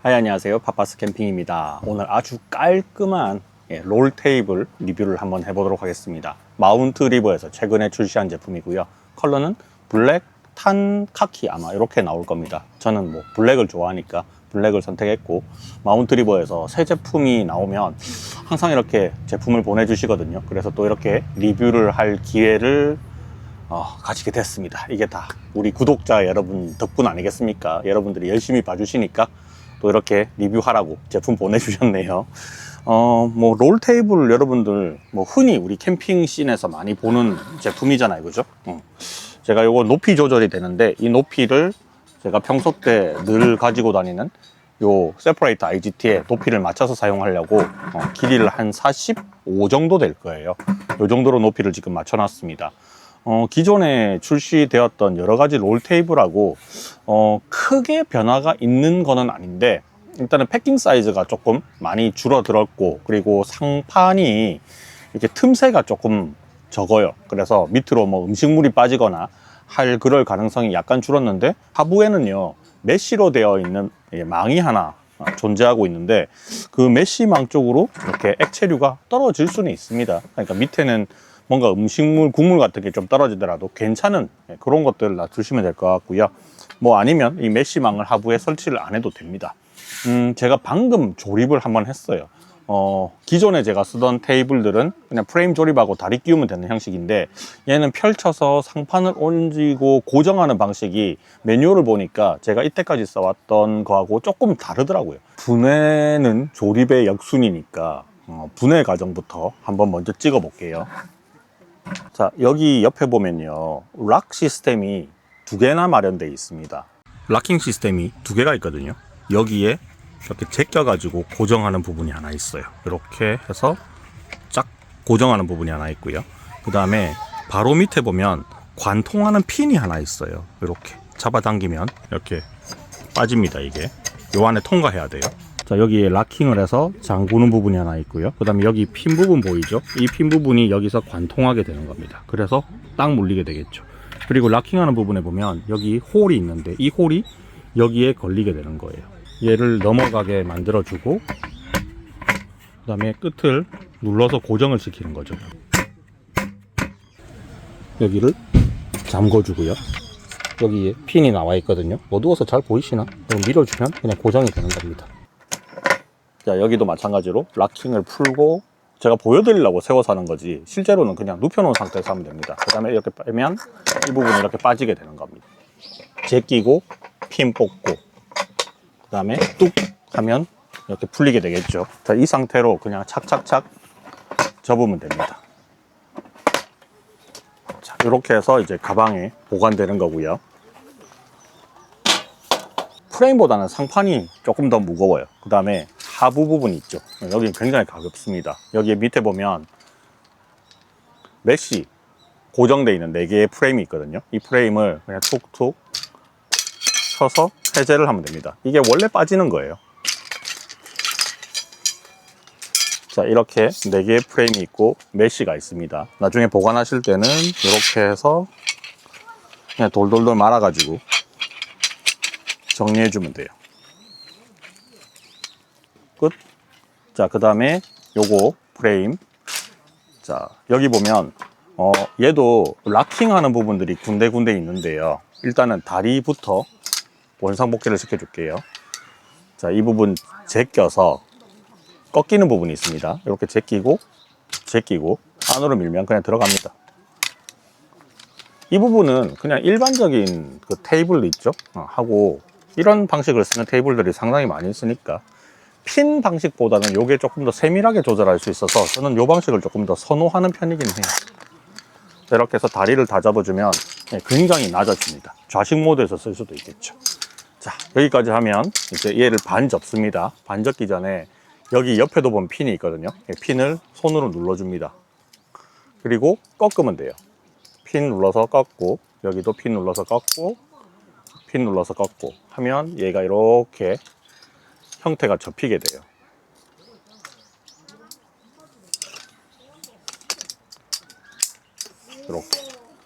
안녕하세요. 파파스 캠핑입니다. 오늘 아주 깔끔한 롤 테이블 리뷰를 한번 해보도록 하겠습니다. 마운트 리버에서 최근에 출시한 제품이고요. 컬러는 블랙, 탄, 카키 아마 이렇게 나올 겁니다. 저는 뭐 블랙을 좋아하니까 블랙을 선택했고, 마운트 리버에서 새 제품이 나오면 항상 이렇게 제품을 보내주시거든요. 그래서 또 이렇게 리뷰를 할 기회를 가지게 됐습니다. 이게 다 우리 구독자 여러분 덕분 아니겠습니까? 여러분들이 열심히 봐주시니까 또 이렇게 리뷰하라고 제품 보내주셨네요. 뭐 롤 테이블 여러분들 뭐 흔히 우리 캠핑 씬에서 많이 보는 제품이잖아요, 그죠? 제가 요거 높이 조절이 되는데, 이 높이를 제가 평소 때 늘 가지고 다니는 요 세퍼레이터 IGT에 높이를 맞춰서 사용하려고 길이를 한 45 정도 될 거예요. 요 정도로 높이를 지금 맞춰 놨습니다. 기존에 출시되었던 여러 가지 롤 테이블하고 크게 변화가 있는 거는 아닌데, 일단은 패킹 사이즈가 조금 많이 줄어들었고, 그리고 상판이 이렇게 틈새가 조금 적어요. 그래서 밑으로 뭐 음식물이 빠지거나 할 그럴 가능성이 약간 줄었는데, 하부에는요 메쉬로 되어 있는 망이 하나 존재하고 있는데, 그 메쉬망 쪽으로 이렇게 액체류가 떨어질 수는 있습니다. 그러니까 밑에는 뭔가 음식물, 국물 같은 게 좀 떨어지더라도 괜찮은 그런 것들을 놔두시면 될 것 같고요. 뭐 아니면 이 메쉬망을 하부에 설치를 안 해도 됩니다. 제가 방금 조립을 한번 했어요. 기존에 제가 쓰던 테이블들은 그냥 프레임 조립하고 다리 끼우면 되는 형식인데, 얘는 펼쳐서 상판을 얹고 고정하는 방식이 매뉴얼을 보니까 제가 이때까지 써왔던 거하고 조금 다르더라고요. 분해는 조립의 역순이니까 분해 과정부터 한번 먼저 찍어 볼게요. 자, 여기 옆에 보면요, 락 시스템이 두 개나 마련되어 있습니다. 락킹 시스템이 두 개가 있거든요. 여기에 이렇게 제껴 가지고 고정하는 부분이 하나 있어요. 이렇게 해서 쫙 고정하는 부분이 하나 있고요. 그 다음에 바로 밑에 보면 관통하는 핀이 하나 있어요. 이렇게 잡아당기면 이렇게 빠집니다. 이게 요 안에 통과해야 돼요. 자, 여기에 락킹을 해서 잠그는 부분이 하나 있고요. 그 다음에 여기 핀 부분 보이죠? 이 핀 부분이 여기서 관통하게 되는 겁니다. 그래서 딱 물리게 되겠죠. 그리고 락킹하는 부분에 보면 여기 홀이 있는데, 이 홀이 여기에 걸리게 되는 거예요. 얘를 넘어가게 만들어주고, 그 다음에 끝을 눌러서 고정을 시키는 거죠. 여기를 잠궈주고요. 여기에 핀이 나와 있거든요. 어두워서 잘 보이시나? 밀어주면 그냥 고정이 되는 겁니다. 자, 여기도 마찬가지로 락킹을 풀고, 제가 보여드리려고 세워서 하는 거지 실제로는 그냥 눕혀놓은 상태에서 하면 됩니다. 그 다음에 이렇게 빼면 이 부분이 이렇게 빠지게 되는 겁니다. 제끼고 핀 뽑고, 그 다음에 뚝 하면 이렇게 풀리게 되겠죠. 자, 이 상태로 그냥 착착착 접으면 됩니다. 자, 이렇게 해서 이제 가방에 보관되는 거고요. 프레임보다는 상판이 조금 더 무거워요. 그 다음에 하부 부분이 있죠. 여기 굉장히 가볍습니다. 여기 밑에 보면 메쉬 고정되어 있는 4개의 프레임이 있거든요. 이 프레임을 그냥 툭툭 쳐서 해제를 하면 됩니다. 이게 원래 빠지는 거예요. 자, 이렇게 4개의 프레임이 있고 메쉬가 있습니다. 나중에 보관하실 때는 이렇게 해서 그냥 돌돌돌 말아가지고 정리해주면 돼요. 끝. 자, 그 다음에 요거 프레임. 자, 여기 보면 얘도 락킹하는 부분들이 군데군데 있는데요. 일단은 다리부터 원상복귀를 시켜줄게요. 자, 이 부분 제껴서 꺾이는 부분이 있습니다. 이렇게 제끼고 안으로 밀면 그냥 들어갑니다. 이 부분은 그냥 일반적인 그 테이블 있죠? 하고 이런 방식을 쓰는 테이블들이 상당히 많이 있으니까 핀 방식보다는 요게 조금 더 세밀하게 조절할 수 있어서 저는 요 방식을 조금 더 선호하는 편이긴 해요. 이렇게 해서 다리를 다 잡아주면 굉장히 낮아집니다. 좌식 모드에서 쓸 수도 있겠죠. 자, 여기까지 하면 이제 얘를 반 접습니다. 반 접기 전에 여기 옆에도 보면 핀이 있거든요. 핀을 손으로 눌러줍니다. 그리고 꺾으면 돼요. 핀 눌러서 꺾고, 여기도 핀 눌러서 꺾고, 핀 눌러서 꺾고 하면 얘가 이렇게 형태가 접히게 돼요.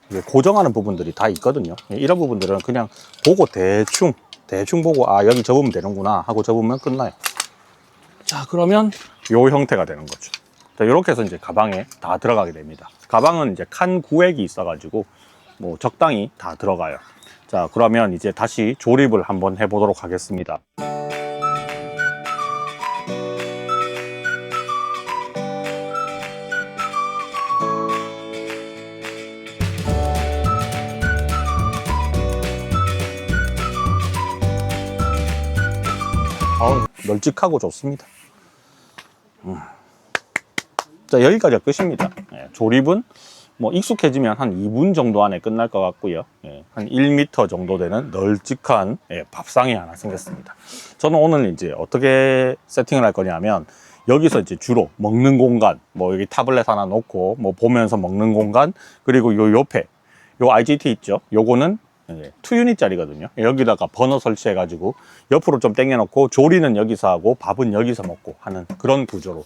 이렇게 고정하는 부분들이 다 있거든요. 이런 부분들은 그냥 보고 대충 대충 보고 아 여기 접으면 되는구나 하고 접으면 끝나요. 자, 그러면 요 형태가 되는 거죠. 자, 이렇게 해서 이제 가방에 다 들어가게 됩니다. 가방은 이제 칸 구획이 있어가지고 뭐 적당히 다 들어가요. 자, 그러면 이제 다시 조립을 한번 해보도록 하겠습니다. 널찍하고 좋습니다. 자, 여기까지가 끝입니다. 예, 조립은 뭐 익숙해지면 한 2분 정도 안에 끝날 것 같고요. 예, 한 1m 정도 되는 널찍한 밥상이 하나 생겼습니다. 저는 오늘 이제 어떻게 세팅을 할 거냐면 여기서 이제 주로 먹는 공간, 뭐 여기 타블렛 하나 놓고 뭐 보면서 먹는 공간, 그리고 요 옆에 요 IGT 있죠? 요거는 2유닛짜리거든요. 여기다가 버너 설치해 가지고 옆으로 좀 당겨 놓고 조리는 여기서 하고 밥은 여기서 먹고 하는 그런 구조로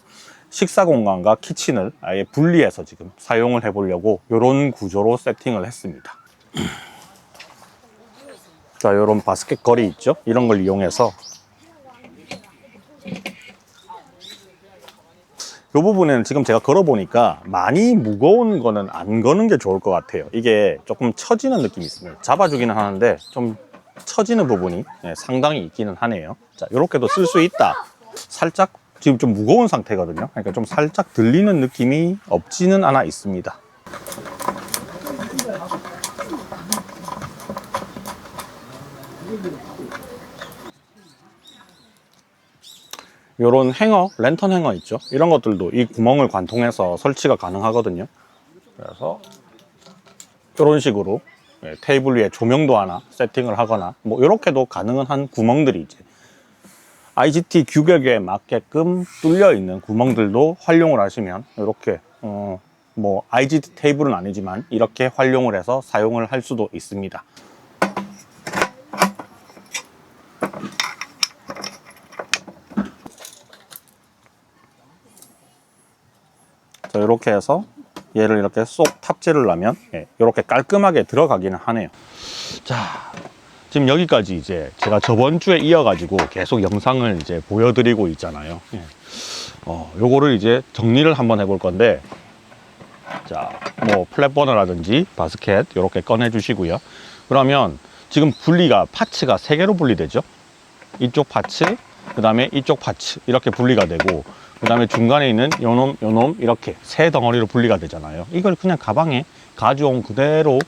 식사 공간과 키친을 아예 분리해서 지금 사용을 해 보려고 이런 구조로 세팅을 했습니다. 자, 이런 바스켓 거리 있죠? 이런 걸 이용해서 이 부분에는 지금 제가 걸어보니까 많이 무거운 거는 안 거는 게 좋을 것 같아요. 이게 조금 처지는 느낌이 있습니다. 잡아주기는 하는데 좀 처지는 부분이 상당히 있기는 하네요. 자, 이렇게도 쓸 수 있다. 살짝 지금 좀 무거운 상태거든요. 그러니까 좀 살짝 들리는 느낌이 없지는 않아 있습니다. 요런 행어, 랜턴 행어 있죠? 이런 것들도 이 구멍을 관통해서 설치가 가능하거든요. 그래서 이런 식으로 테이블 위에 조명도 하나 세팅을 하거나 뭐 이렇게도 가능한 한 구멍들이 이제 IGT 규격에 맞게끔 뚫려 있는 구멍들도 활용을 하시면 이렇게 뭐 IGT 테이블은 아니지만 이렇게 활용을 해서 사용을 할 수도 있습니다. 자, 이렇게 해서 얘를 이렇게 쏙 탑재를 하면 이렇게 깔끔하게 들어가기는 하네요. 자, 지금 여기까지 이제 제가 저번 주에 이어가지고 계속 영상을 이제 보여드리고 있잖아요. 요거를 이제 정리를 한번 해볼 건데, 자, 뭐 플랫버너라든지 바스켓 이렇게 꺼내 주시고요. 그러면 지금 분리가 파츠가 3개로 분리되죠. 이쪽 파츠, 그 다음에 이쪽 파츠 이렇게 분리가 되고, 그 다음에 중간에 있는 요놈 이렇게 3덩어리로 분리가 되잖아요. 이걸 그냥 가방에 가져온 그대로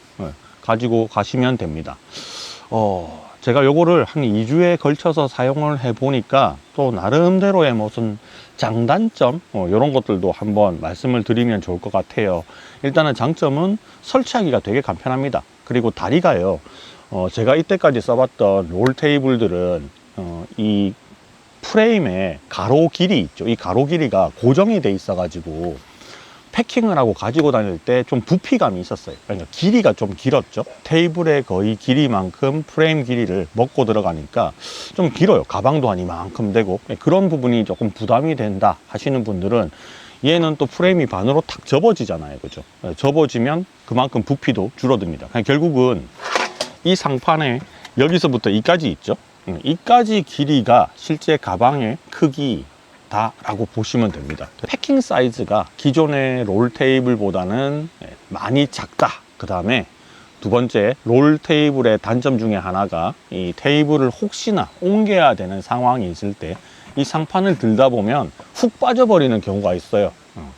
가지고 가시면 됩니다. 제가 요거를 한 2주에 걸쳐서 사용을 해 보니까 또 나름대로의 무슨 장단점 이런 것들도 한번 말씀을 드리면 좋을 것 같아요. 일단은 장점은 설치하기가 되게 간편합니다. 그리고 다리가요, 제가 이때까지 써봤던 롤 테이블들은 이 프레임에 가로 길이 있죠. 이 가로 길이가 고정이 돼 있어 가지고 패킹을 하고 가지고 다닐 때 좀 부피감이 있었어요. 그러니까 길이가 좀 길었죠. 테이블의 거의 길이만큼 프레임 길이를 먹고 들어가니까 좀 길어요. 가방도 한 이만큼 되고 그런 부분이 조금 부담이 된다 하시는 분들은 얘는 또 프레임이 반으로 탁 접어지잖아요. 그죠? 접어지면 그만큼 부피도 줄어듭니다. 결국은 이 상판에 여기서부터 이까지 있죠. 이까지 길이가 실제 가방의 크기 라고 보시면 됩니다. 패킹 사이즈가 기존의 롤 테이블보다는 많이 작다. 그 다음에 두 번째, 롤 테이블의 단점 중에 하나가 이 테이블을 혹시나 옮겨야 되는 상황이 있을 때 이 상판을 들다 보면 훅 빠져버리는 경우가 있어요.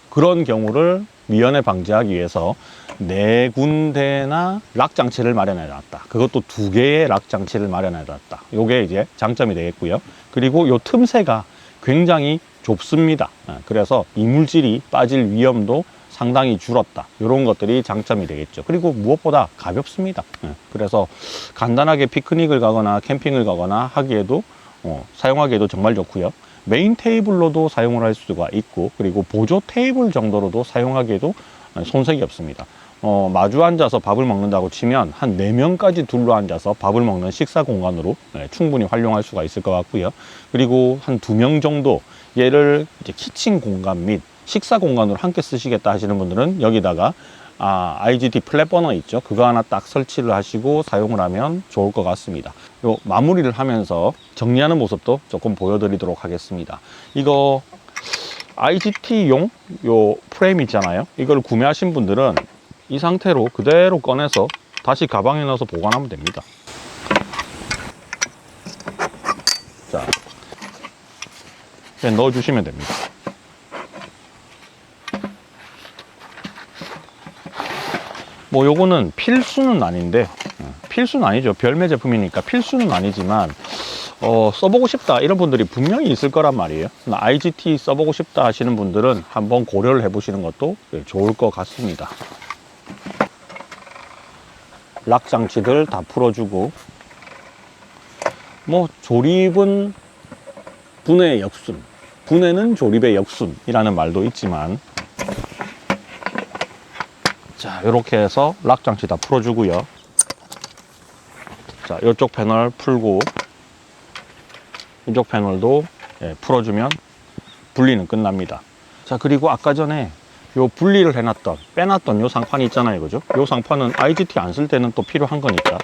그런 경우를 미연에 방지하기 위해서 4군데나 락 장치를 마련해 놨다. 그것도 2개의 락 장치를 마련해 놨다. 요게 이제 장점이 되겠고요. 그리고 요 틈새가 굉장히 좁습니다. 그래서 이물질이 빠질 위험도 상당히 줄었다. 이런 것들이 장점이 되겠죠. 그리고 무엇보다 가볍습니다. 그래서 간단하게 피크닉을 가거나 캠핑을 가거나 하기에도 사용하기에도 정말 좋고요. 메인 테이블로도 사용을 할 수가 있고, 그리고 보조 테이블 정도로도 사용하기에도 손색이 없습니다. 마주 앉아서 밥을 먹는다고 치면 한 4명까지 둘러 앉아서 밥을 먹는 식사 공간으로 충분히 활용할 수가 있을 것 같고요. 그리고 한 2명 정도 얘를 이제 키친 공간 및 식사 공간으로 함께 쓰시겠다 하시는 분들은 여기다가 IGT 플랫 버너 있죠. 그거 하나 딱 설치를 하시고 사용을 하면 좋을 것 같습니다. 요 마무리를 하면서 정리하는 모습도 조금 보여드리도록 하겠습니다. 이거 IGT용 요 프레임 있잖아요. 이걸 구매하신 분들은 이 상태로 그대로 꺼내서 다시 가방에 넣어서 보관하면 됩니다. 자, 그냥 넣어주시면 됩니다. 뭐 요거는 필수는 아닌데, 필수는 아니죠. 별매 제품이니까 필수는 아니지만 써보고 싶다 이런 분들이 분명히 있을 거란 말이에요. IGT 써보고 싶다 하시는 분들은 한번 고려를 해보시는 것도 좋을 것 같습니다. 락 장치들 다 풀어주고, 뭐 조립은 분해의 역순, 분해는 조립의 역순이라는 말도 있지만, 자, 이렇게 해서 락 장치 다 풀어주고요. 자, 이쪽 패널 풀고 이쪽 패널도 풀어주면 분리는 끝납니다. 자, 그리고 아까 전에 요 분리를 해놨던, 빼놨던 요 상판이 있잖아요, 그죠? 요 상판은 IGT 안 쓸 때는 또 필요한 거니까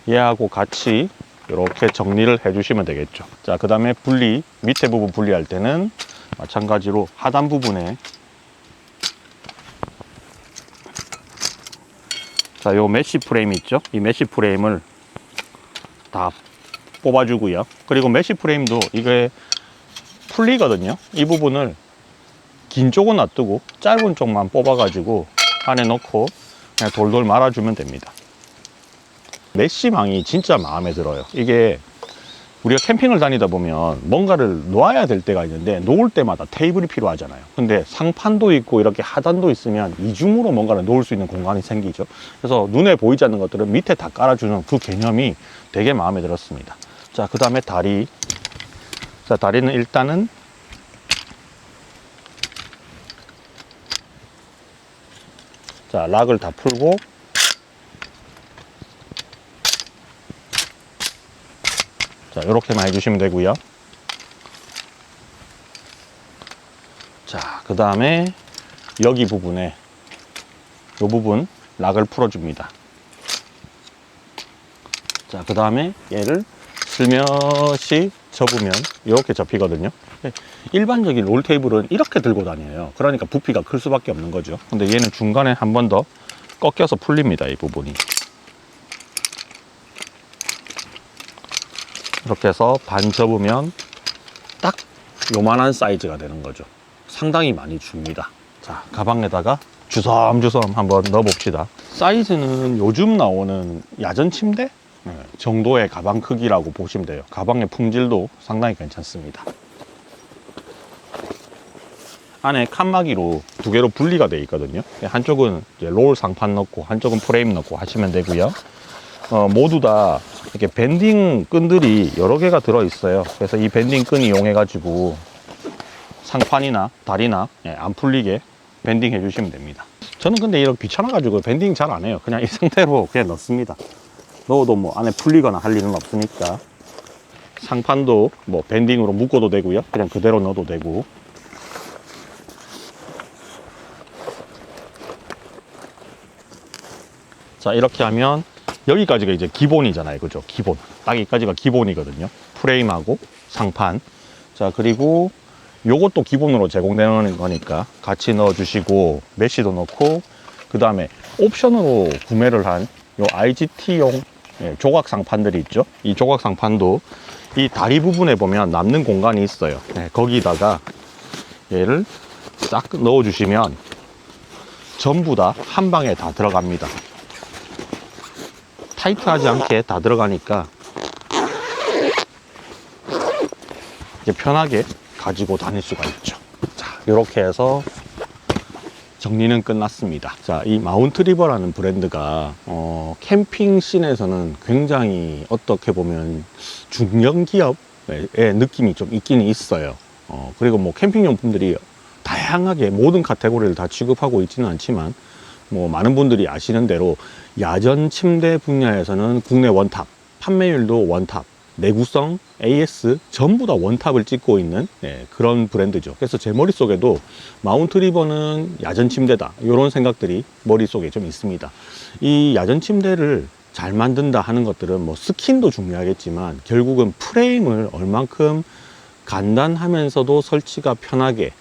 얘하고 같이 이렇게 정리를 해주시면 되겠죠. 자, 그 다음에 분리, 밑에 부분 분리할 때는 마찬가지로 하단 부분에, 자, 요 메쉬 프레임 있죠? 이 메쉬 프레임을 다 뽑아주고요. 그리고 메쉬 프레임도 이게 풀리거든요. 이 부분을 긴 쪽은 놔두고 짧은 쪽만 뽑아가지고 안에 넣고 그냥 돌돌 말아주면 됩니다. 메쉬망이 진짜 마음에 들어요. 이게 우리가 캠핑을 다니다 보면 뭔가를 놓아야 될 때가 있는데 놓을 때마다 테이블이 필요하잖아요. 근데 상판도 있고 이렇게 하단도 있으면 이중으로 뭔가를 놓을 수 있는 공간이 생기죠. 그래서 눈에 보이지 않는 것들은 밑에 다 깔아주는 그 개념이 되게 마음에 들었습니다. 자, 그 다음에 다리. 자, 다리는 일단은 자, 락을 다 풀고 자, 이렇게만 해주시면 되고요. 자, 그 다음에 여기 부분에 이 부분 락을 풀어줍니다. 자, 그 다음에 얘를 슬며시 접으면 이렇게 접히거든요. 일반적인 롤 테이블은 이렇게 들고 다녀요. 그러니까 부피가 클 수밖에 없는 거죠. 근데 얘는 중간에 한 번 더 꺾여서 풀립니다. 이 부분이. 이렇게 해서 반 접으면 딱 요만한 사이즈가 되는 거죠. 상당히 많이 줍니다. 자, 가방에다가 주섬주섬 한번 넣어 봅시다. 사이즈는 요즘 나오는 야전 침대 정도의 가방 크기라고 보시면 돼요. 가방의 품질도 상당히 괜찮습니다. 안에 칸막이로 두 개로 분리가 되어 있거든요. 한쪽은 이제 롤 상판 넣고 한쪽은 프레임 넣고 하시면 되고요. 모두 다 이렇게 밴딩 끈들이 여러 개가 들어 있어요. 그래서 이 밴딩 끈 이용해 가지고 상판이나 다리나 안 풀리게 밴딩 해주시면 됩니다. 저는 근데 이렇게 귀찮아 가지고 밴딩 잘 안 해요. 그냥 이 상태로 그냥 넣습니다. 넣어도 뭐 안에 풀리거나 할 일은 없으니까. 상판도 뭐 밴딩으로 묶어도 되고요. 그냥 그대로 넣어도 되고. 자, 이렇게 하면 여기까지가 이제 기본이잖아요. 그죠? 기본. 딱 여기까지가 기본이거든요. 프레임하고 상판. 자, 그리고 요것도 기본으로 제공되는 거니까 같이 넣어주시고, 메쉬도 넣고, 그 다음에 옵션으로 구매를 한 요 IGT용 조각 상판들이 있죠. 이 조각 상판도 이 다리 부분에 보면 남는 공간이 있어요. 거기다가 얘를 딱 넣어주시면 전부 다 한 방에 다 들어갑니다. 타이트하지 않게 다 들어가니까 이제 편하게 가지고 다닐 수가 있죠. 자, 이렇게 해서 정리는 끝났습니다. 자, 이 마운트리버라는 브랜드가 캠핑 씬에서는 굉장히 어떻게 보면 중견 기업의 느낌이 좀 있기는 있어요. 그리고 뭐 캠핑용품들이 다양하게 모든 카테고리를 다 취급하고 있지는 않지만 뭐 많은 분들이 아시는 대로 야전 침대 분야에서는 국내 원탑, 판매율도 원탑, 내구성, AS 전부 다 원탑을 찍고 있는 그런 브랜드죠. 그래서 제 머릿속에도 마운트 리버는 야전 침대다 이런 생각들이 머릿속에 좀 있습니다. 이 야전 침대를 잘 만든다 하는 것들은 뭐 스킨도 중요하겠지만 결국은 프레임을 얼만큼 간단하면서도 설치가 편하게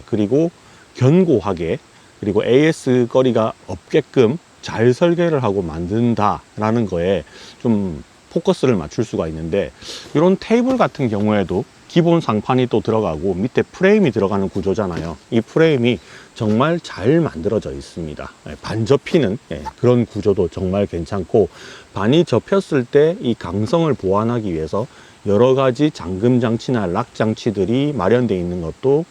그리고 견고하게 그리고 AS 거리가 없게끔 잘 설계를 하고 만든다라는 거에 좀 포커스를 맞출 수가 있는데, 이런 테이블 같은 경우에도 기본 상판이 또 들어가고 밑에 프레임이 들어가는 구조잖아요. 이 프레임이 정말 잘 만들어져 있습니다. 반 접히는 그런 구조도 정말 괜찮고, 반이 접혔을 때 이 강성을 보완하기 위해서 여러 가지 잠금 장치나 락 장치들이 마련되어 있는 것도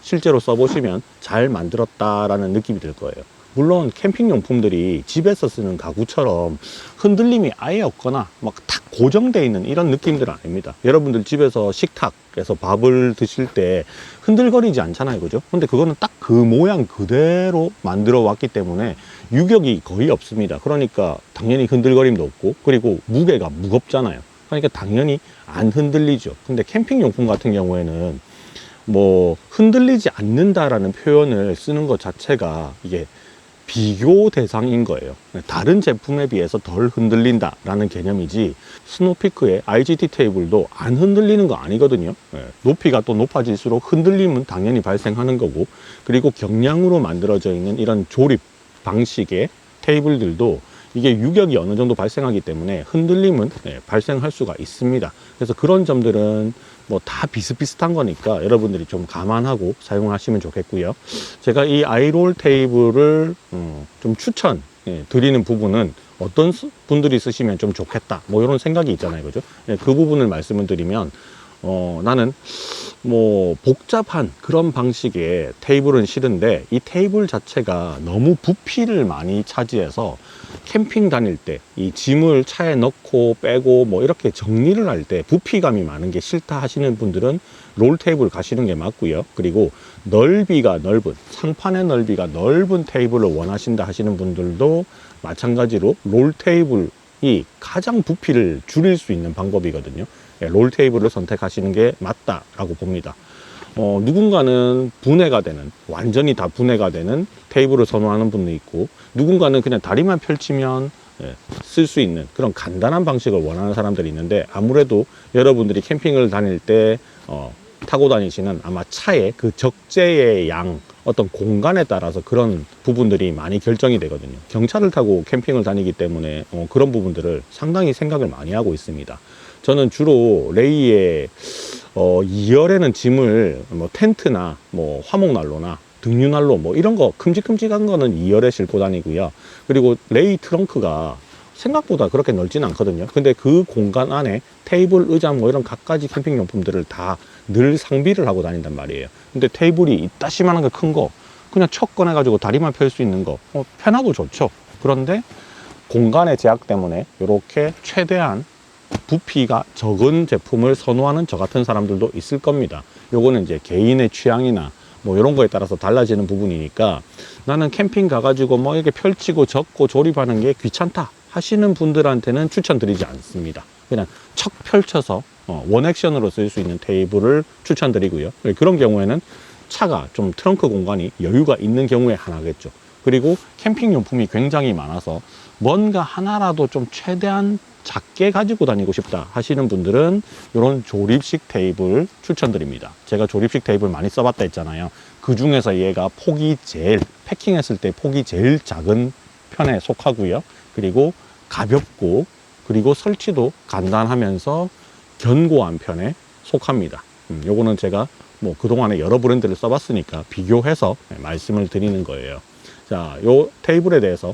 실제로 써보시면 잘 만들었다라는 느낌이 들 거예요. 물론 캠핑 용품들이 집에서 쓰는 가구처럼 흔들림이 아예 없거나 막 탁 고정되어 있는 이런 느낌들은 아닙니다. 여러분들 집에서 식탁에서 밥을 드실 때 흔들거리지 않잖아요, 그죠? 근데 그거는 딱 그 모양 그대로 만들어 왔기 때문에 유격이 거의 없습니다. 그러니까 당연히 흔들거림도 없고, 그리고 무게가 무겁잖아요. 그러니까 당연히 안 흔들리죠. 근데 캠핑 용품 같은 경우에는 뭐 흔들리지 않는다라는 표현을 쓰는 것 자체가 이게 비교 대상인 거예요. 다른 제품에 비해서 덜 흔들린다 라는 개념이지, 스노피크의 IGT 테이블도 안 흔들리는 거 아니거든요. 높이가 또 높아질수록 흔들림은 당연히 발생하는 거고, 그리고 경량으로 만들어져 있는 이런 조립 방식의 테이블들도 이게 유격이 어느 정도 발생하기 때문에 흔들림은 발생할 수가 있습니다. 그래서 그런 점들은 뭐 다 비슷비슷한 거니까 여러분들이 좀 감안하고 사용하시면 좋겠고요. 제가 이 아이롤 테이블을 좀 추천 드리는 부분은 어떤 분들이 쓰시면 좀 좋겠다 뭐 이런 생각이 있잖아요, 그죠? 그 부분을 말씀을 드리면 나는 뭐 복잡한 그런 방식의 테이블은 싫은데, 이 테이블 자체가 너무 부피를 많이 차지해서 캠핑 다닐 때 이 짐을 차에 넣고 빼고 뭐 이렇게 정리를 할 때 부피감이 많은 게 싫다 하시는 분들은 롤 테이블 가시는 게 맞고요. 그리고 넓이가 넓은, 상판의 넓이가 넓은 테이블을 원하신다 하시는 분들도 마찬가지로 롤 테이블이 가장 부피를 줄일 수 있는 방법이거든요. 롤 테이블을 선택하시는 게 맞다라고 봅니다. 누군가는 분해가 되는, 완전히 다 분해가 되는 테이블을 선호하는 분도 있고, 누군가는 그냥 다리만 펼치면 쓸 수 있는 그런 간단한 방식을 원하는 사람들이 있는데, 아무래도 여러분들이 캠핑을 다닐 때 타고 다니시는 아마 차의 그 적재의 양, 어떤 공간에 따라서 그런 부분들이 많이 결정이 되거든요. 경차를 타고 캠핑을 다니기 때문에 그런 부분들을 상당히 생각을 많이 하고 있습니다. 저는 주로 레이에 2열에는 짐을 뭐 텐트나 뭐 화목난로나 등유난로 뭐 이런 거 큼직큼직한 거는 2열에 싣고 다니고요. 그리고 레이 트렁크가 생각보다 그렇게 넓진 않거든요. 근데 그 공간 안에 테이블, 의자 뭐 이런 갖가지 캠핑 용품들을 다 늘 상비를 하고 다닌단 말이에요. 근데 테이블이 이따시만한 거 큰 거 그냥 척 꺼내가지고 다리만 펼 수 있는 거 편하고 좋죠. 그런데 공간의 제약 때문에 이렇게 최대한 부피가 적은 제품을 선호하는 저 같은 사람들도 있을 겁니다. 요거는 이제 개인의 취향이나 뭐 이런 거에 따라서 달라지는 부분이니까, 나는 캠핑 가가지고 뭐 이렇게 펼치고 접고 조립하는 게 귀찮다 하시는 분들한테는 추천드리지 않습니다. 그냥 척 펼쳐서 원액션으로 쓸 수 있는 테이블을 추천드리고요. 그런 경우에는 차가 좀 트렁크 공간이 여유가 있는 경우에 하나겠죠. 그리고 캠핑 용품이 굉장히 많아서 뭔가 하나라도 좀 최대한 작게 가지고 다니고 싶다 하시는 분들은 이런 조립식 테이블 추천드립니다. 제가 조립식 테이블 많이 써봤다 했잖아요. 그 중에서 얘가 폭이 제일, 패킹했을 때 폭이 제일 작은 편에 속하고요. 그리고 가볍고, 그리고 설치도 간단하면서 견고한 편에 속합니다. 요거는 제가 뭐 그동안에 여러 브랜드를 써봤으니까 비교해서 말씀을 드리는 거예요. 자, 요 테이블에 대해서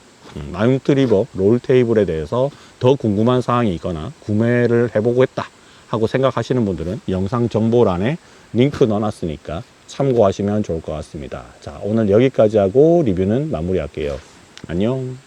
마운트 리버 롤 테이블에 대해서 더 궁금한 사항이 있거나 구매를 해보고 했다 하고 생각하시는 분들은 영상 정보란에 링크 넣어놨으니까 참고하시면 좋을 것 같습니다. 자, 오늘 여기까지 하고 리뷰는 마무리할게요. 안녕.